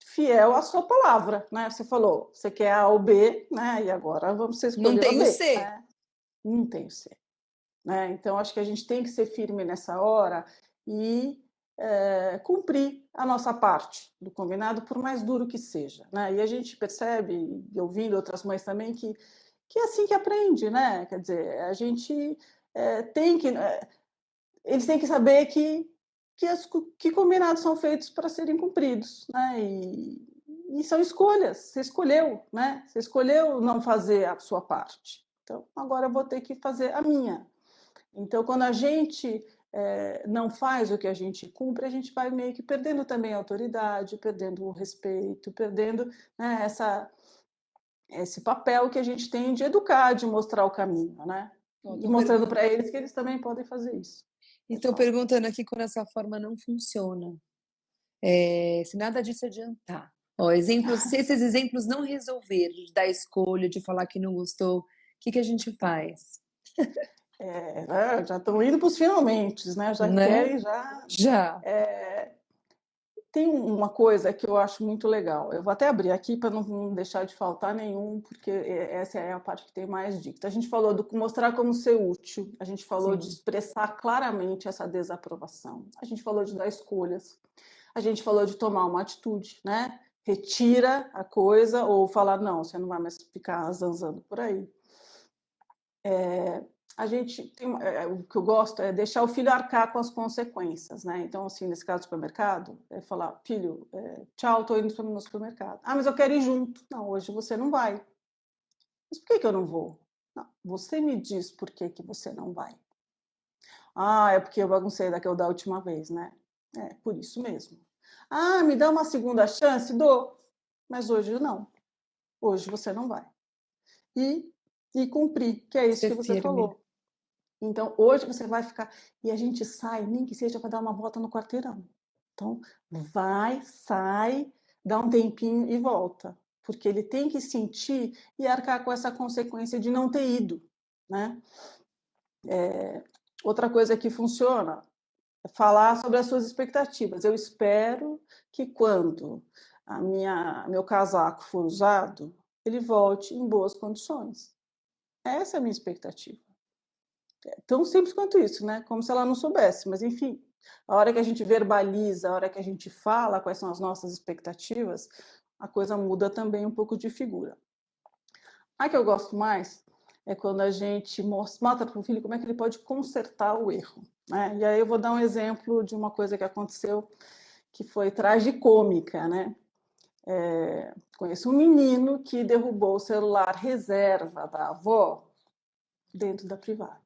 fiel à sua palavra, né? Você falou, você quer A ou B, né? E agora você Não escolheu a tem o B, C. né? Não tem o C, né? Então acho que a gente tem que ser firme nessa hora e cumprir a nossa parte do combinado, por mais duro que seja, né? E a gente percebe, ouvindo outras mães também, que é assim que aprende, né? Quer dizer, a gente tem que eles têm que saber que combinados são feitos para serem cumpridos, né? E são escolhas, você escolheu, né? Você escolheu não fazer a sua parte. Então, agora eu vou ter que fazer a minha. Então, quando a gente não faz o que a gente cumpre, a gente vai meio que perdendo também a autoridade, perdendo o respeito, perdendo, né, esse papel que a gente tem de educar, de mostrar o caminho, né? E mostrando para eles que eles também podem fazer isso. Estão perguntando aqui quando essa forma não funciona. Se nada disso adiantar. Ó, se esses exemplos não resolver, da escolha, de falar que não gostou, o que a gente faz? Já estão indo para os finalmente, né? Já Né? querem, Já. Tem uma coisa que eu acho muito legal. Eu vou até abrir aqui para não deixar de faltar nenhum, porque essa é a parte que tem mais dicas. A gente falou do mostrar como ser útil, a gente falou de expressar claramente essa desaprovação, a gente falou de dar escolhas, a gente falou de tomar uma atitude, né? Retira a coisa ou falar, não, você não vai mais ficar zanzando por aí. A gente tem, o que eu gosto é deixar o filho arcar com as consequências, né? Então, assim, nesse caso do supermercado, é falar, filho, tchau, estou indo no supermercado. Ah, mas eu quero ir junto. Não, hoje você não vai. Mas por que eu não vou? Não, você me diz por que você não vai. Ah, é porque eu baguncei da última vez, né? É, por isso mesmo. Ah, me dá uma segunda chance? Dou. Mas hoje não. Hoje você não vai. E cumprir, que é isso que você falou. Então, hoje você vai ficar... E a gente sai, nem que seja para dar uma volta no quarteirão. Então, vai, sai, dá um tempinho e volta. Porque ele tem que sentir e arcar com essa consequência de não ter ido, né? Outra coisa que funciona é falar sobre as suas expectativas. Eu espero que quando meu casaco for usado, ele volte em boas condições. Essa é a minha expectativa. Tão simples quanto isso, né? Como se ela não soubesse, mas enfim, a hora que a gente verbaliza, a hora que a gente fala quais são as nossas expectativas, a coisa muda também um pouco de figura. A que eu gosto mais é quando a gente mostra para o filho como é que ele pode consertar o erro, né? E aí eu vou dar um exemplo de uma coisa que aconteceu que foi tragicômica, né? Conheço um menino que derrubou o celular reserva da avó dentro da privada,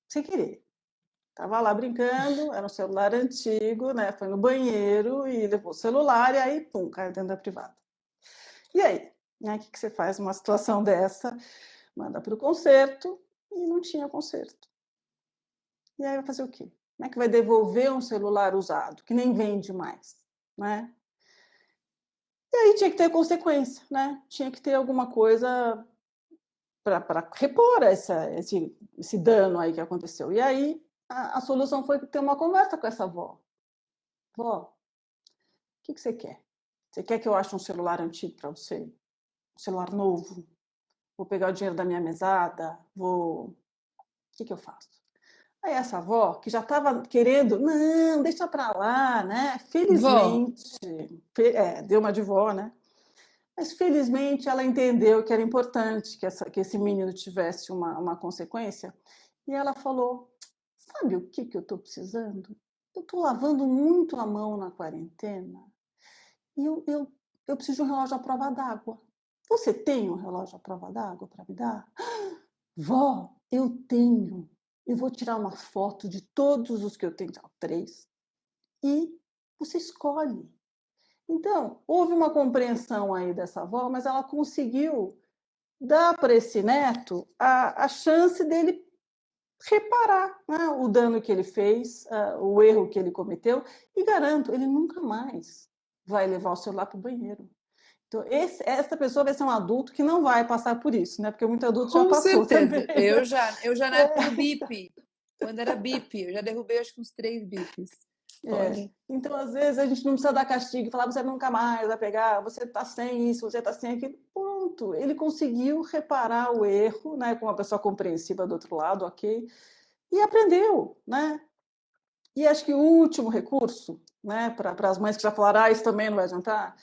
sem querer. Estava lá brincando, era um celular antigo, né? Foi no banheiro e levou o celular e aí, pum, caiu dentro da privada. E aí? Né? O que você faz numa situação dessa? Manda para o conserto e não tinha conserto. E aí vai fazer o quê? Como é que vai devolver um celular usado, que nem vende mais, né? E aí tinha que ter consequência, né? Tinha que ter alguma coisa para repor esse dano aí que aconteceu. E aí a solução foi ter uma conversa com essa avó. Vó, o que você quer? Você quer que eu ache um celular antigo para você? Um celular novo? Vou pegar o dinheiro da minha mesada? O que eu faço? Aí essa avó, que já estava querendo, não, deixa para lá, né? Vó, Felizmente, deu uma de vó, né? Mas felizmente ela entendeu que era importante que esse menino tivesse uma consequência. E ela falou, sabe o que eu estou precisando? Eu estou lavando muito a mão na quarentena e eu preciso de um relógio à prova d'água. Você tem um relógio à prova d'água para me dar? Vó, eu tenho. Eu vou tirar uma foto de todos os que eu tenho, 3, e você escolhe. Então, houve uma compreensão aí dessa avó, mas ela conseguiu dar para esse neto a chance dele reparar, né, o dano que ele fez, o erro que ele cometeu, e garanto, ele nunca mais vai levar o celular para o banheiro. Então, essa pessoa vai ser um adulto que não vai passar por isso, né? Porque muito adulto já com passou certeza. também. Eu já na época do bip, quando era bip, eu já derrubei acho que uns 3 bips. Olha. Então, às vezes, a gente não precisa dar castigo e falar, você nunca mais vai pegar, você está sem isso, você está sem aquilo. Ponto. Ele conseguiu reparar o erro, né, com uma pessoa compreensiva do outro lado, ok? E aprendeu, né? E acho que o último recurso, né, para as mães que já falaram, isso também não vai adiantar,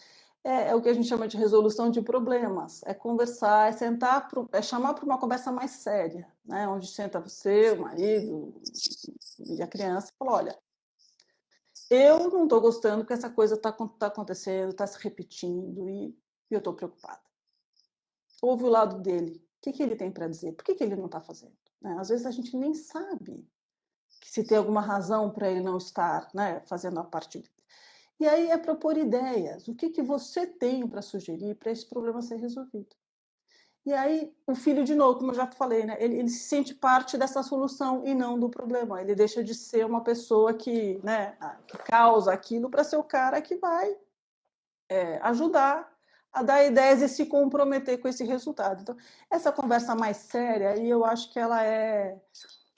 é o que a gente chama de resolução de problemas. É conversar, é sentar, é chamar para uma conversa mais séria, né, onde senta você, o marido e a criança e fala, olha, eu não estou gostando que essa coisa está acontecendo, está se repetindo, e e eu estou preocupada. Ouve o lado dele. O que ele tem para dizer? Por que ele não está fazendo? Né? Às vezes a gente nem sabe se tem alguma razão para ele não estar, né, fazendo a parte dele. E aí é propor ideias. O que você tem para sugerir para esse problema ser resolvido? E aí o filho, de novo, como eu já falei, né, ele se sente parte dessa solução e não do problema. Ele deixa de ser uma pessoa que, né, que causa aquilo para ser o cara que vai ajudar a dar ideias e se comprometer com esse resultado. Então, essa conversa mais séria, aí eu acho que ela é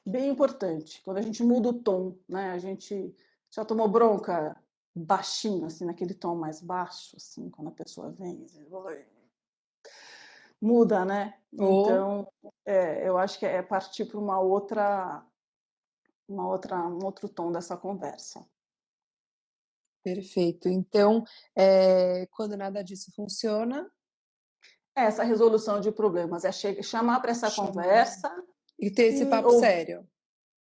bem importante. Quando a gente muda o tom, né? A gente já tomou bronca baixinho, assim, naquele tom mais baixo, assim, quando a pessoa vem, muda, né? Ou, Então, eu acho que é partir para um outro tom dessa conversa. perfeito. Então, quando nada disso funciona, Essa resolução de problemas é chamar para essa chamar. conversa E ter esse e papo sério.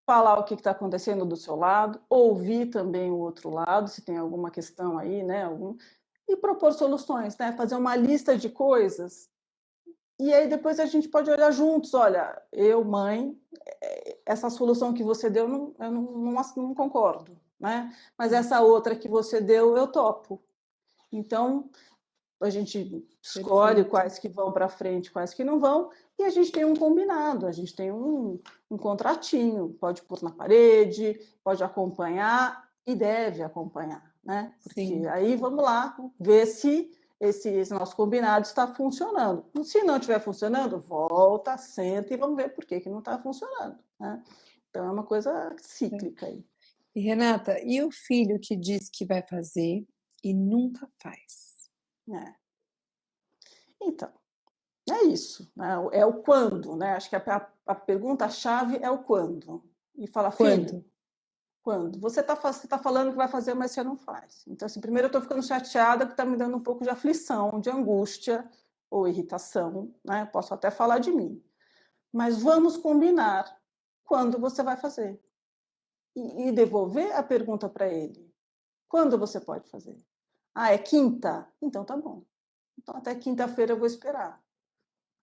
falar o que está acontecendo do seu lado, ouvir também o outro lado, se tem alguma questão aí, né? E propor soluções, né? Fazer uma lista de coisas. E aí depois a gente pode olhar juntos, olha, eu, mãe, essa solução que você deu, eu não concordo, né? Mas essa outra que você deu, eu topo. Então, a gente escolhe Perfeito. quais que vão para frente, quais que não vão, e a gente tem um combinado, a gente tem um contratinho, pode pôr na parede, pode acompanhar e deve acompanhar, né? Porque Sim, aí vamos lá ver se esse nosso combinado está funcionando. Se não estiver funcionando, volta, senta e vamos ver por que não está funcionando, né? Então é uma coisa é. cíclica aí. E Renata, e o filho que diz que vai fazer e nunca faz? Né? Então, é isso, né? É o quando, né? Acho que a pergunta-chave é o quando. E fala, filho, Quando? quando? Você tá falando que vai fazer, mas você não faz. Então, assim, primeiro eu estou ficando chateada, que está me dando um pouco de aflição, de angústia ou irritação, né? Posso até falar de mim. Mas vamos combinar quando você vai fazer. E devolver a pergunta para ele. Quando você pode fazer? Ah, é quinta? Então tá bom. Então até quinta-feira eu vou esperar.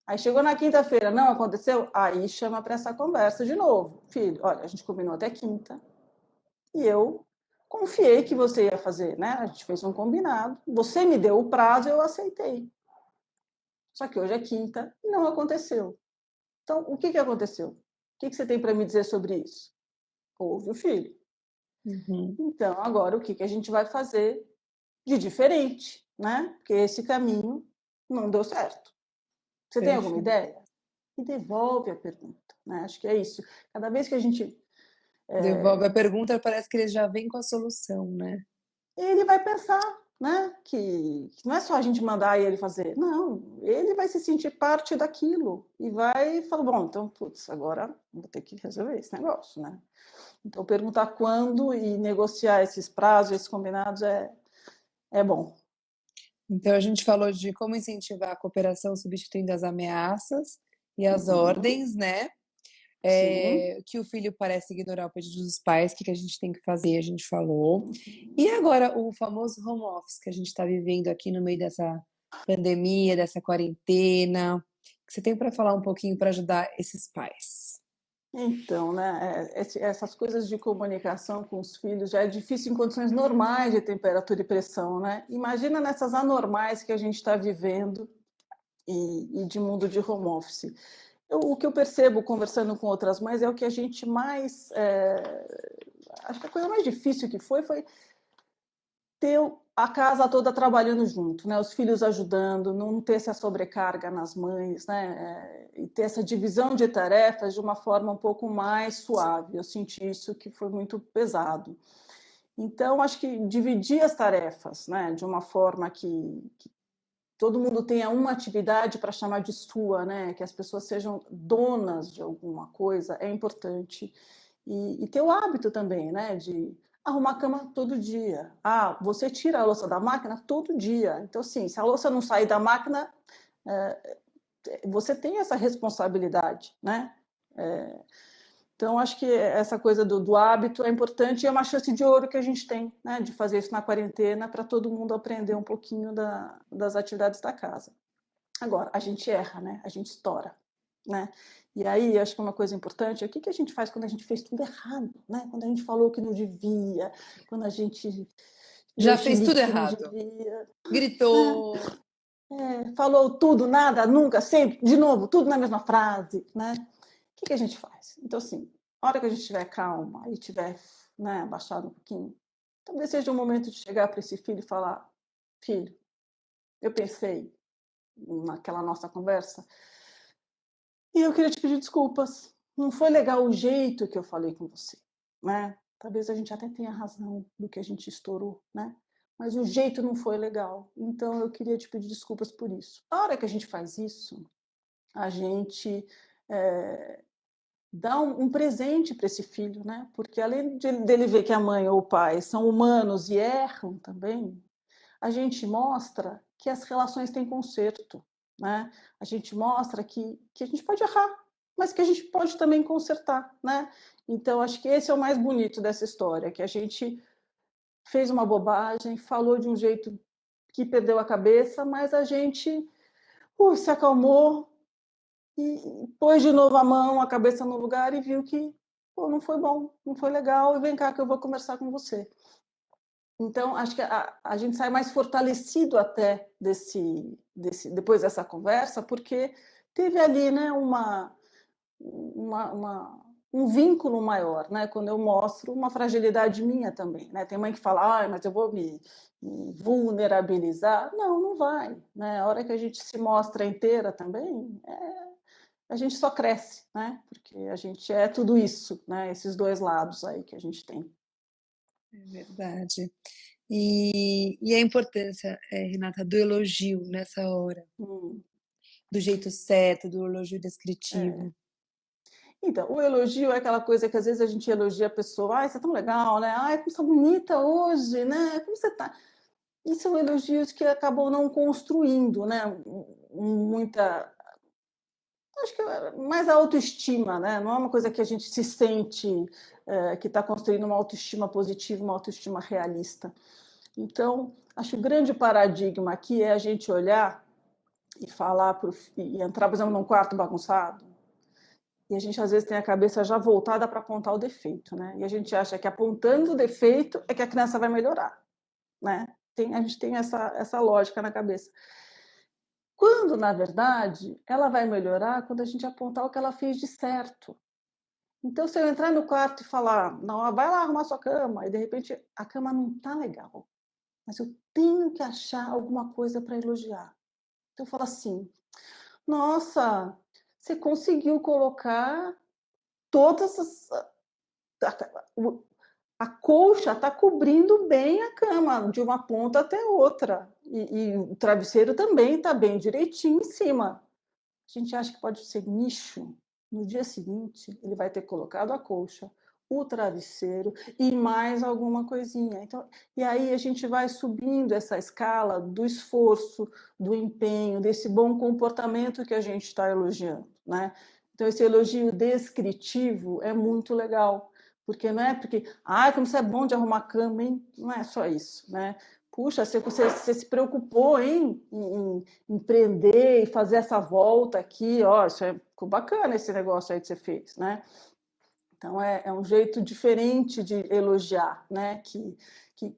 Aí chegou na quinta-feira, não aconteceu? Aí chama para essa conversa de novo. Filho, olha, a gente combinou até quinta e eu confiei que você ia fazer, né? A gente fez um combinado. Você me deu o prazo, eu aceitei. Só que hoje é quinta e não aconteceu. Então, o que aconteceu? O que você tem para me dizer sobre isso? Ouve o filho. Uhum. Então, agora o que a gente vai fazer de diferente, né? Porque esse caminho não deu certo. Você tem alguma Perfeito. ideia? E devolve a pergunta, né? Acho que é isso. Cada vez que a gente Devolve a pergunta, parece que ele já vem com a solução, né? ele vai pensar, né? Que não é só a gente mandar e ele fazer. Não, ele vai se sentir parte daquilo e vai falar, bom, então, putz, agora vou ter que resolver esse negócio, né? Então, perguntar quando e negociar esses prazos, esses combinados é bom. Então a gente falou de como incentivar a cooperação substituindo as ameaças e as Uhum, ordens, né? sim. Que o filho parece ignorar o pedido dos pais, o que que a gente tem que fazer, a gente falou. E agora o famoso home office que a gente está vivendo aqui no meio dessa pandemia, dessa quarentena, que você tem para falar um pouquinho para ajudar esses pais? Então, né, essas coisas de comunicação com os filhos já é difícil em condições normais de temperatura e pressão, né? Imagina nessas anormais que a gente está vivendo e de mundo de home office. O que eu percebo conversando com outras mães é o que a gente mais. Acho que a coisa mais difícil que foi ter a casa toda trabalhando junto, né? Os filhos ajudando, não ter essa sobrecarga nas mães, né? E ter essa divisão de tarefas de uma forma um pouco mais suave. Eu senti isso que foi muito pesado. Então, acho que dividir as tarefas, né? De uma forma que todo mundo tenha uma atividade para chamar de sua, né? Que as pessoas sejam donas de alguma coisa é importante. E ter o hábito também, né? De arrumar a cama todo dia. Ah, você tira a louça da máquina todo dia. Então, assim, se a louça não sair da máquina, você tem essa responsabilidade, né? Então, acho que essa coisa do hábito é importante e é uma chance de ouro que a gente tem, né, de fazer isso na quarentena para todo mundo aprender um pouquinho das atividades da casa. Agora, a gente erra, né? A gente estoura, né? E aí, acho que uma coisa importante é o que a gente faz quando a gente fez tudo errado, né? Quando a gente falou que não devia, quando a gente deu Já fez tudo chilique que não errado. devia, Gritou. falou tudo, nada, nunca, sempre, de novo, tudo na mesma frase, né? O que a gente faz? Então, assim, a hora que a gente estiver calma e tiver, né, baixado um pouquinho, talvez seja o momento de chegar para esse filho e falar: filho, eu pensei naquela nossa conversa e eu queria te pedir desculpas. Não foi legal o jeito que eu falei com você, né? Talvez a gente até tenha razão do que a gente estourou, né? Mas o jeito não foi legal. Então eu queria te pedir desculpas por isso. A hora que a gente faz isso, a gente dá um presente para esse filho, né? Porque além dele ver que a mãe ou o pai são humanos e erram também, a gente mostra que as relações têm conserto, né? A gente mostra que a gente pode errar, mas que a gente pode também consertar, né? Então, acho que esse é o mais bonito dessa história, que a gente fez uma bobagem, falou de um jeito que perdeu a cabeça, mas a gente se acalmou e pôs de novo a mão, a cabeça no lugar e viu que não foi bom, não foi legal, e vem cá que eu vou conversar com você. Então, acho que a gente sai mais fortalecido até depois dessa conversa, porque teve ali, né, um vínculo maior, né, quando eu mostro uma fragilidade minha também. Né? Tem mãe que fala, mas eu vou me vulnerabilizar. Não, não vai. Né? A hora que a gente se mostra inteira também, a gente só cresce, né? Porque a gente é tudo isso, né? Esses dois lados aí que a gente tem. É verdade. E a importância, Renata, do elogio nessa hora, Hum, do jeito certo, do elogio é. descritivo. Então, o elogio é aquela coisa que às vezes a gente elogia a pessoa, ai, você é tão legal, né? Ai, como você tá bonita hoje, né? Como você tá? E são elogios que acabam não construindo, né? Muita, acho que é mais a autoestima, né? Não é uma coisa que a gente se sente que está construindo uma autoestima positiva, uma autoestima realista. Então, acho que o grande paradigma aqui é a gente olhar e falar e entrar, por exemplo, num quarto bagunçado. E a gente, às vezes, tem a cabeça já voltada para apontar o defeito, né? E a gente acha que apontando o defeito é que a criança vai melhorar, né? A gente tem essa lógica na cabeça. Quando, na verdade, ela vai melhorar quando a gente apontar o que ela fez de certo. Então, se eu entrar no quarto e falar, não, vai lá arrumar sua cama, e de repente a cama não está legal, mas eu tenho que achar alguma coisa para elogiar. Então, eu falo assim, nossa, você conseguiu colocar todas as, a colcha está cobrindo bem a cama, de uma ponta até outra. E o travesseiro também está bem direitinho em cima. A gente acha que pode ser nicho. No dia seguinte, ele vai ter colocado a colcha, o travesseiro e mais alguma coisinha. Então, e aí a gente vai subindo essa escala do esforço, do empenho, desse bom comportamento que a gente está elogiando, né? Então, esse elogio descritivo é muito legal, porque não é porque, como você é bom de arrumar cama, hein? Não é só isso, né? Puxa, você se preocupou em empreender e fazer essa volta aqui, ó, ficou bacana esse negócio aí que você fez, né? Então, é um jeito diferente de elogiar, né?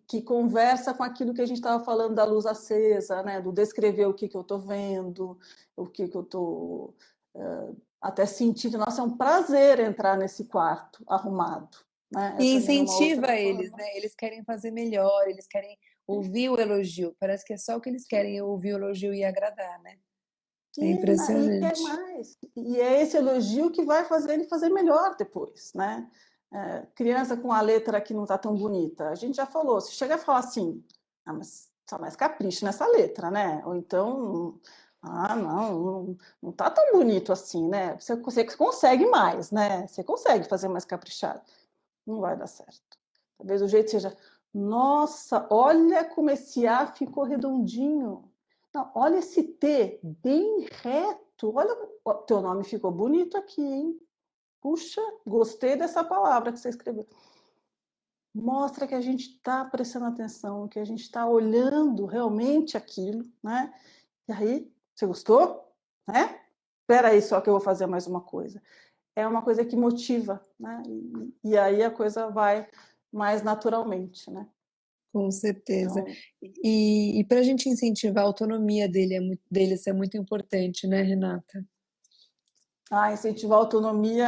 Que conversa com aquilo que a gente estava falando da luz acesa, né? Do descrever o que eu estou vendo, o que eu estou até sentindo. Nossa, é um prazer entrar nesse quarto arrumado, né? É E também uma outra incentiva eles, forma. né? Eles querem fazer melhor, eles querem ouvir o elogio. Parece que é só o que eles querem, é ouvir o elogio e agradar, né? É E quer impressionante. mais. E é esse elogio que vai fazer ele fazer melhor depois, né? Criança com a letra que não está tão bonita. A gente já falou, se chega a falar assim, mas só mais capricho nessa letra, né? Ou então, não está tão bonito assim, né? Você consegue mais, né? Você consegue fazer mais caprichado. Não vai dar certo. Talvez o jeito seja, nossa, olha como esse A ficou redondinho. Não, olha esse T bem reto. Olha, o teu nome ficou bonito aqui, hein? Puxa, gostei dessa palavra que você escreveu. Mostra que a gente está prestando atenção, que a gente está olhando realmente aquilo, né? E aí, você gostou? Né? Espera aí só que eu vou fazer mais uma coisa. É uma coisa que motiva, né? E aí a coisa vai mais naturalmente, né? Com certeza. Então, E para a gente incentivar a autonomia deles é muito importante, né, Renata? incentivar a autonomia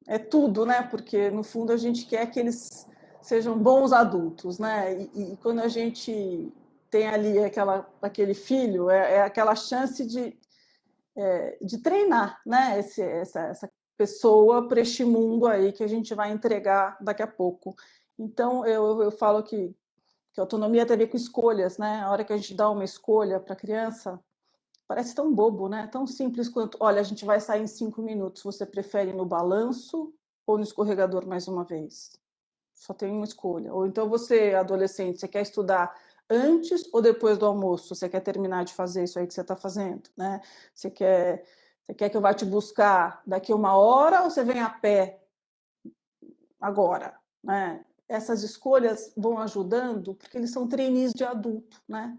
é tudo, né? Porque no fundo a gente quer que eles sejam bons adultos, né? E quando a gente tem ali aquele filho, é aquela chance de treinar, né? Essa pessoa para este mundo aí que a gente vai entregar daqui a pouco. Então eu falo que autonomia tem a ver com escolhas, né? A hora que a gente dá uma escolha para a criança, parece tão bobo, né? Tão simples quanto, olha, a gente vai sair em 5 minutos. Você prefere ir no balanço ou no escorregador mais uma vez? Só tem uma escolha. Ou então você, adolescente, você quer estudar antes ou depois do almoço? Você quer terminar de fazer isso aí que você está fazendo, né? Você quer que eu vá te buscar daqui 1 hora ou você vem a pé agora, né? Essas escolhas vão ajudando porque eles são trainees de adulto, né?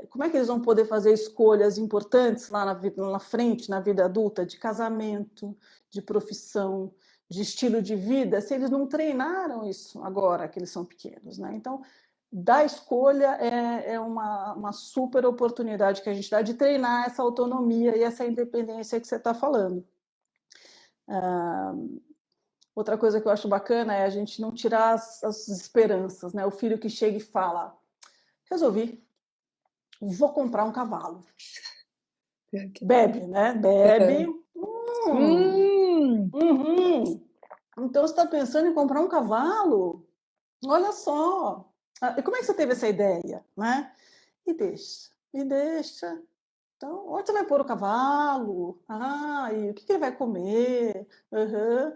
Como é que eles vão poder fazer escolhas importantes lá na frente, na vida adulta, de casamento, de profissão, de estilo de vida, se eles não treinaram isso agora que eles são pequenos, né? Então, dar escolha é uma super oportunidade que a gente dá de treinar essa autonomia e essa independência que você está falando. Outra coisa que eu acho bacana é a gente não tirar as esperanças, né? O filho que chega e fala: resolvi, vou comprar um cavalo. Bebe, né? Bebe. Hum, Uhum. Então você está pensando em comprar um cavalo? Olha só. E como é que você teve essa ideia, né? E deixa, e deixa. Então, onde você vai pôr o cavalo? E o que ele vai comer? Uhum.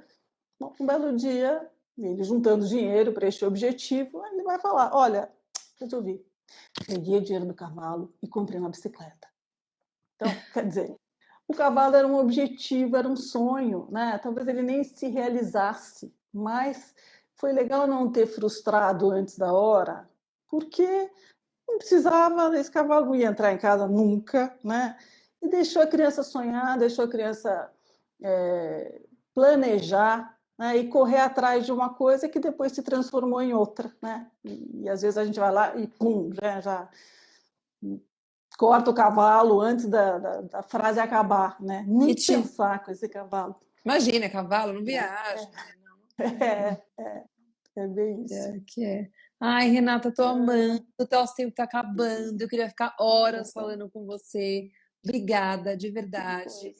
Bom, um belo dia, ele juntando dinheiro para este objetivo, ele vai falar: olha, resolvi. Peguei o dinheiro do cavalo e comprei uma bicicleta. Então, quer dizer, o cavalo era um objetivo, era um sonho, né? Talvez ele nem se realizasse, mas foi legal não ter frustrado antes da hora, porque não precisava, esse cavalo não ia entrar em casa nunca, né? E deixou a criança sonhar, deixou a criança planejar, né? E correr atrás de uma coisa que depois se transformou em outra, né? E às vezes a gente vai lá e pum, já corta o cavalo antes da frase acabar, né? e Nem te... pensar com esse cavalo. Imagina, cavalo não Né? viaja, né? É, é bem isso. É que é. Ai, Renata, tô amando. O nosso tempo tá acabando. Eu queria ficar horas falando com você. Obrigada, de Que verdade. coisa.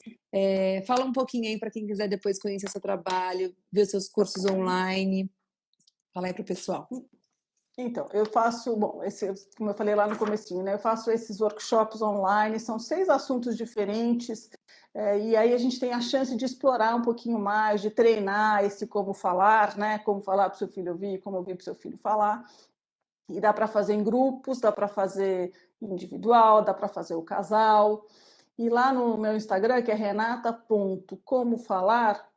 Fala um pouquinho aí para quem quiser depois conhecer seu trabalho, ver os seus cursos online. Fala aí pro pessoal. Então, eu faço, bom, como eu falei lá no comecinho, né? Eu faço esses workshops online, são 6 assuntos diferentes, e aí a gente tem a chance de explorar um pouquinho mais, de treinar esse como falar, né? Como falar para o seu filho ouvir, como ouvir para o seu filho falar. E dá para fazer em grupos, dá para fazer individual, dá para fazer o casal. E lá no meu Instagram, que é renata.comofalar,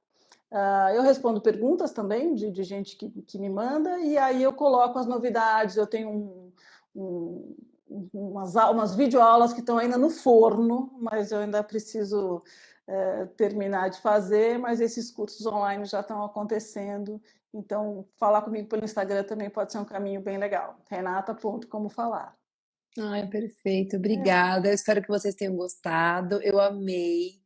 eu respondo perguntas também de gente que me manda, e aí eu coloco as novidades. Eu tenho umas videoaulas que estão ainda no forno, mas eu ainda preciso terminar de fazer, mas esses cursos online já estão acontecendo. Então, falar comigo pelo Instagram também pode ser um caminho bem legal. Renata.comofalar. Ai, perfeito. Obrigada. Eu espero que vocês tenham gostado. Eu amei.